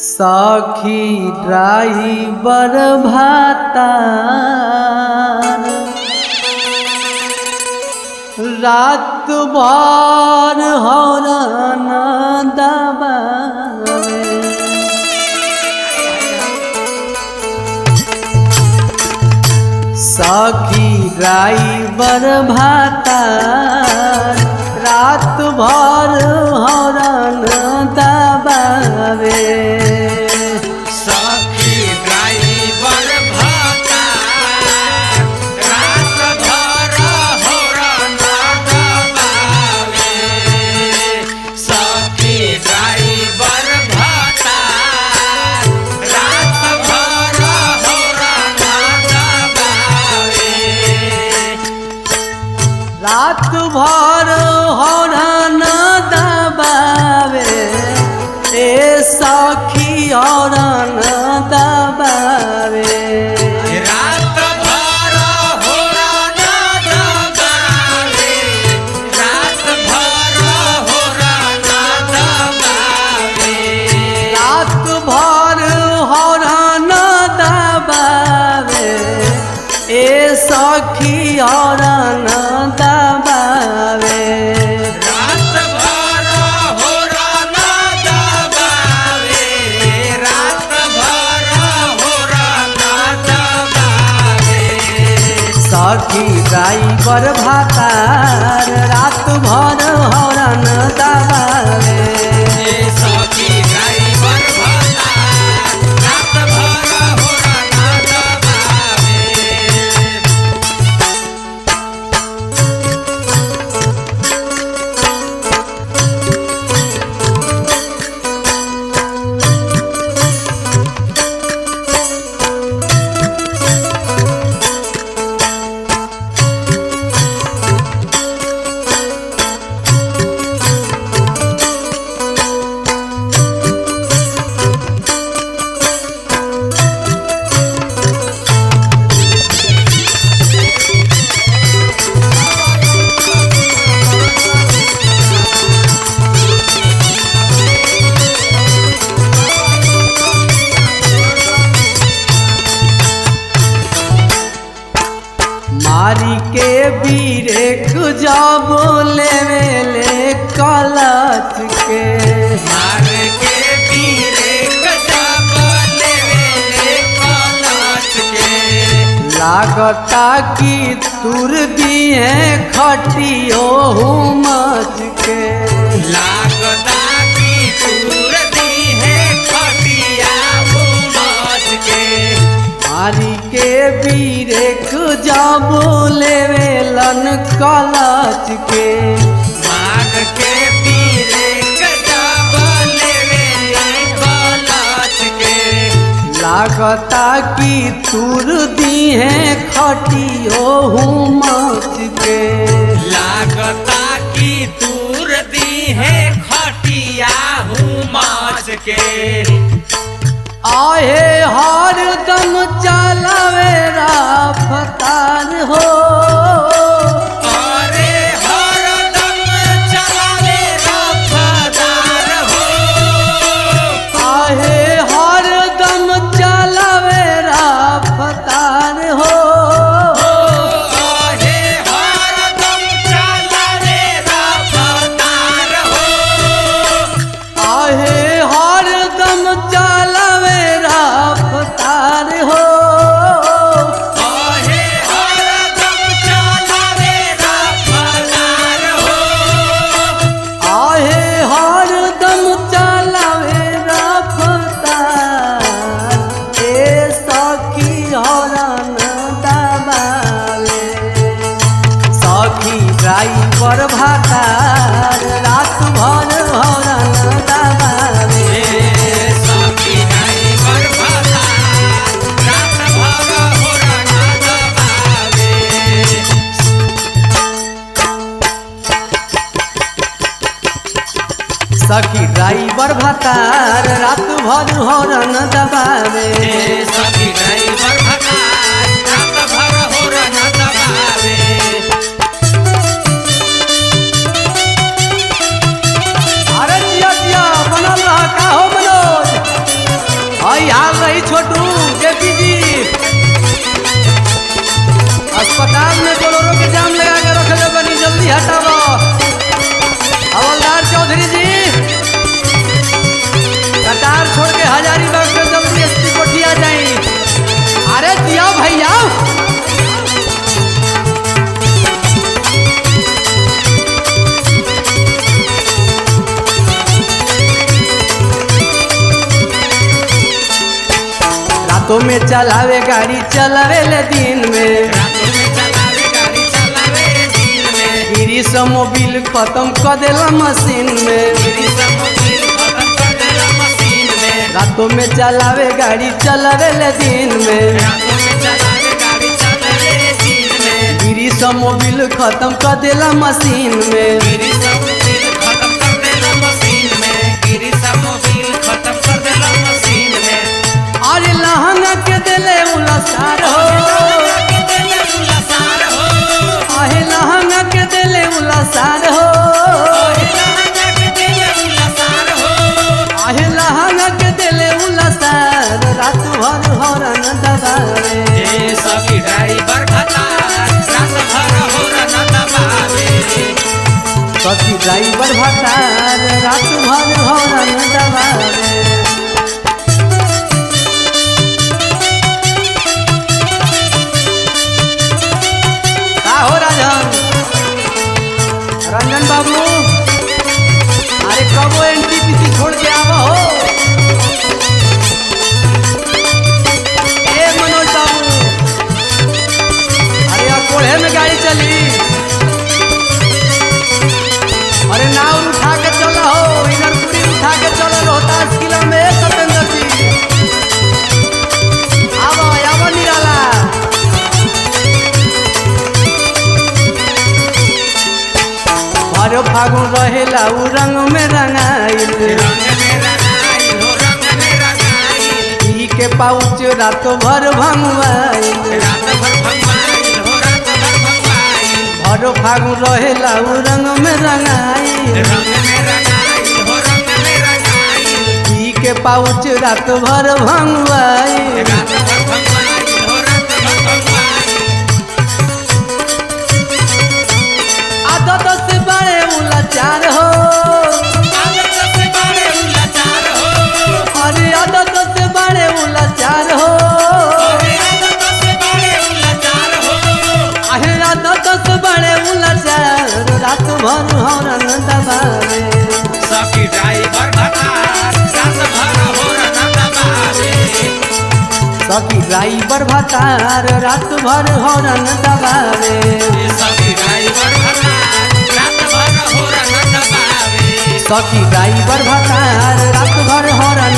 सखी ड्राइवर भातार रात भर हॉर्न दबावे। सखी ड्राइवर भातार रात भर हॉर्न दबावे। रात भर हॉर्न दबावे ए सखी हॉर्न दबावे। रात भर हॉर्न दबावे, रात भर हॉर्न दबावे। रात भर हॉर्न दबावे ए सखी हॉर्न दबावे। रात भर हॉर्न दबावे, रात भर हॉर्न दबावे। सखी ड्राइवर भातार रात भर हॉर्न दबावे। सखी ड्राइवर भातार रात भर हॉर्न दबावे। मारी के बीरेक जब लेवेले कलच के। मार के पीरे जब लेवेले कलच के। लागता कि तुर दिए खटियो मच के। लागता की तूर दी है खटिया उमच के। मारी के बीरेक जब लेवेलन कलच के। मार के पीरे जब लेवेले कलच के। लागता कि तुर दिए खटियो मच के। लागता की तूर दी है खटिया उमच के। आहे हर दम चलावे रफ्तार हो। अरे हरदम चलावे रफ्तार हो। आहे हर दम चलावे रफ्तार हो। आहे हरदम चलावे रफ्तार हो। आहे हर दम चलावे रफ्तार हो। आहे हरदम चलावे रफ्तार हो। आहे हर दम चलावे रफ्तार ए सखी हॉर्न दबावे। सखी ड्राइवर भातार रात भर हॉर्न दबावे। सखी ड्राइवर भातार रात भर हॉर्न दबावे। ड्राइवर भतार रात भर हॉर्न दबावे। सखी ड्राइवर भतार रात भर हॉर्न दबावे। अरे जिया जिया बनल रहा का हो मनोज। आई हाल रही छोटू जेपी जी। अस्पताल में बोलोरो के जाम लगा के रखले बनी, जल्दी हटाओ। हवलदार चौधरी जी कतार छोड़ के हजारीबाग से जल्दी एसपी कोठिया जाई। अरे दिया भैया रातों में चलावे गाड़ी चलावे ले दिन में। रातों में चलावे गाड़ी चलावे दिन में। गिरी से मोबिल खत्म कर देला मशीन में। गिरी से मोबिल खत्म कर देला मशीन में। रातों में चलावे गाड़ी चलावे ले दिन में। रातों में चलावे गाड़ी चलावे दिन में। गिरी से मोबिल खत्म कर देला मशीन में। गिरी से मोबिल खत्म कर देला मशीन में। गिरी से मोबिल खत्म कर देला मशीन में। अरे लहंगा के दिले उलसार हो। लहंगा के दिले उलसार हो। आहे लहंगा के दिले उलसार हो। लहंगा के दिले उलसार हो। आहे लहंगा के दिले उलसार रात भर हॉर्न दबावे। सखी ड्राइवर भतार रात भर हॉर्न दबावे। सखी ड्राइवर भतार रात भर हॉर्न दबावे। हो राजन रंजन बाबू, अरे कबो एनटीपीसी छोड़ के आवा हो। ए मनोज बाबू, अरे कोढ़े में गाड़ी चली। अरे नाव उठा के चला हो, इधर पूरी उठा के चलो रोहतास किला में। सतेंद्र जी आवा आवा निराला। हर फागुन रहेला उ रंग में रंगाइल। रंग में रंगाइल हो, रंग में रंगाइल। पी के पाउच रात भर भंगवाइल। रात भर भंगवाइल हो, रात भर भंगवाइल। हर फागुन रहेला उ रंग में रंगाइल। रंग में रंगाइल हो, रंग में रंगाइल। पी के पाउच रात भर भंगवाइल। रात भर भंगवाइल हो, रात भर भंगवाइल। आदत से बड़े उलाचार हो। आदत से बड़े उलाचार हो। अरे आदत से बड़े उलाचार हो। अरे आदत से बड़े उलाचार हो। आहे आदत से बड़े उलाचार रात भर हॉर्न दबावे। सखी ड्राइवर भतार रात भर हॉर्न दबावे। सखी ड्राइवर भतार रात भर हॉर्न दबावे। सखी ड्राइवर भतार रात भर हॉर्न दबावे। सखी ड्राइवर भतार रात भर हॉर्न